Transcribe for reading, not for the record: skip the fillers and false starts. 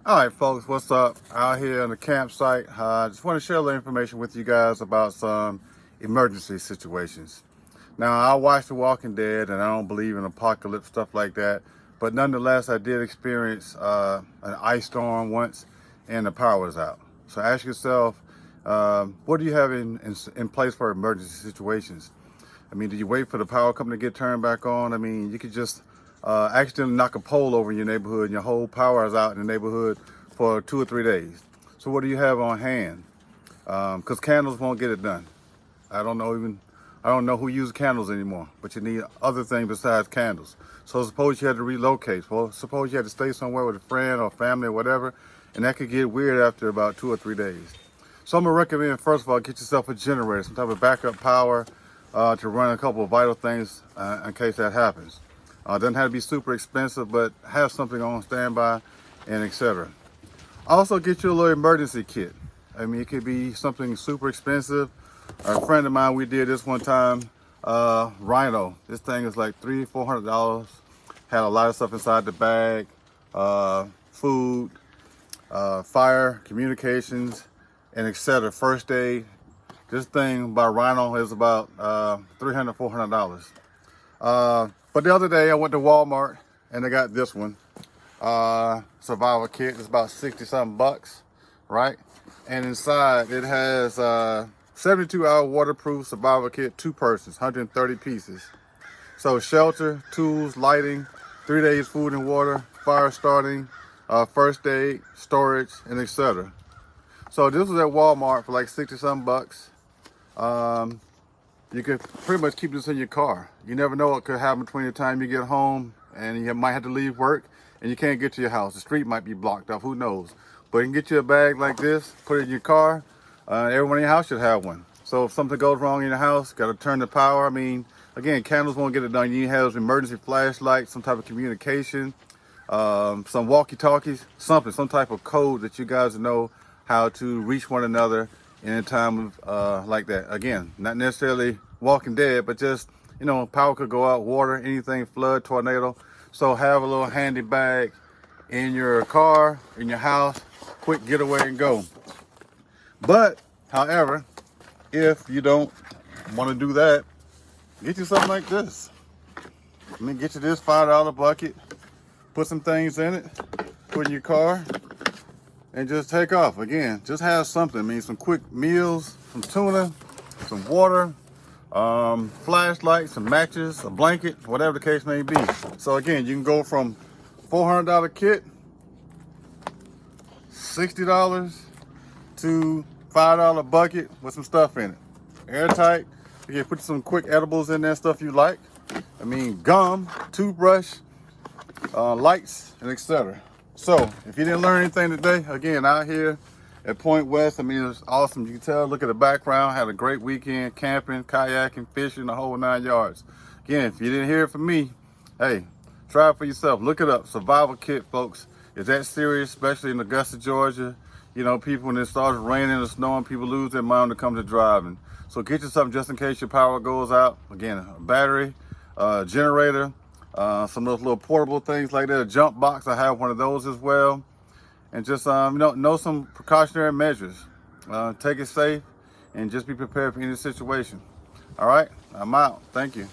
All right, folks, what's up? Out here on the campsite. I just want to share a little information with you guys about some emergency situations. Now, I watched The Walking Dead, and I don't believe in apocalypse, stuff like that. But nonetheless, I did experience an ice storm once, and the power was out. So ask yourself, what do you have in place for emergency situations? I mean, do you wait for the power company to get turned back on? I mean, you could just accidentally knock a pole over in your neighborhood and your whole power is out in the neighborhood for 2 or 3 days. So what do you have on hand? Because candles won't get it done. I don't know who uses candles anymore, but you need other things besides candles. So suppose you had to relocate. Well, suppose you had to stay somewhere with a friend or family or whatever, and that could get weird after about 2 or 3 days. So I'm gonna recommend, first of all, get yourself a generator, some type of backup power to run a couple of vital things in case that happens. Doesn't have to be super expensive, but have something on standby and etc. Also get you a little emergency kit. I mean, it could be something super expensive. A friend of mine, we did this one time, Rhino. This thing is like $300-400. Had a lot of stuff inside the bag, food, fire, communications, and etc. First aid. This thing by Rhino is about $300-400. But the other day I went to Walmart and I got this one, survival kit. It's about 60 something bucks, right? And inside it has 72-hour waterproof survival kit, 2 persons, 130 pieces. So shelter, tools, lighting, 3 days food and water, fire starting, first aid, storage, and etc. So this was at Walmart for like 60 something bucks. You could pretty much keep this in your car. You never know what could happen between the time you get home and you might have to leave work and you can't get to your house. The street might be blocked off, who knows? But you can get you a bag like this, put it in your car. Everyone in your house should have one. So if something goes wrong in your house, got to turn the power. I mean, again, candles won't get it done. You need to have an emergency flashlight, some type of communication, some walkie-talkies, some type of code that you guys know how to reach one another in a time of like that. Again, not necessarily Walking Dead, but just, power could go out, water, anything, flood, tornado. So have a little handy bag in your car, in your house, quick getaway and go. But, however, if you don't want to do that, get you something like this. Get you this $5 bucket, put some things in it, put in your car, and just take off. Again, just have something. Some quick meals, some tuna, some water, flashlight, some matches, a blanket, whatever the case may be. So again, you can go from $400 kit, $60 to $5 bucket with some stuff in it. Airtight. You can put some quick edibles in there, stuff you like. Gum, toothbrush, lights, and etc. So, if you didn't learn anything today, again, out here at Point West, it's awesome. You can tell, look at the background, had a great weekend, camping, kayaking, fishing, the whole 9 yards. Again, if you didn't hear it from me, hey, try it for yourself. Look it up. Survival kit, folks. Is that serious, especially in Augusta, Georgia? People, when it starts raining or snowing, people lose their mind when it comes to driving. So get you something just in case your power goes out. Again, a battery, generator, some of those little portable things like that, a jump box. I have one of those as well. And just know some precautionary measures. Take it safe and just be prepared for any situation. All right, I'm out. Thank you.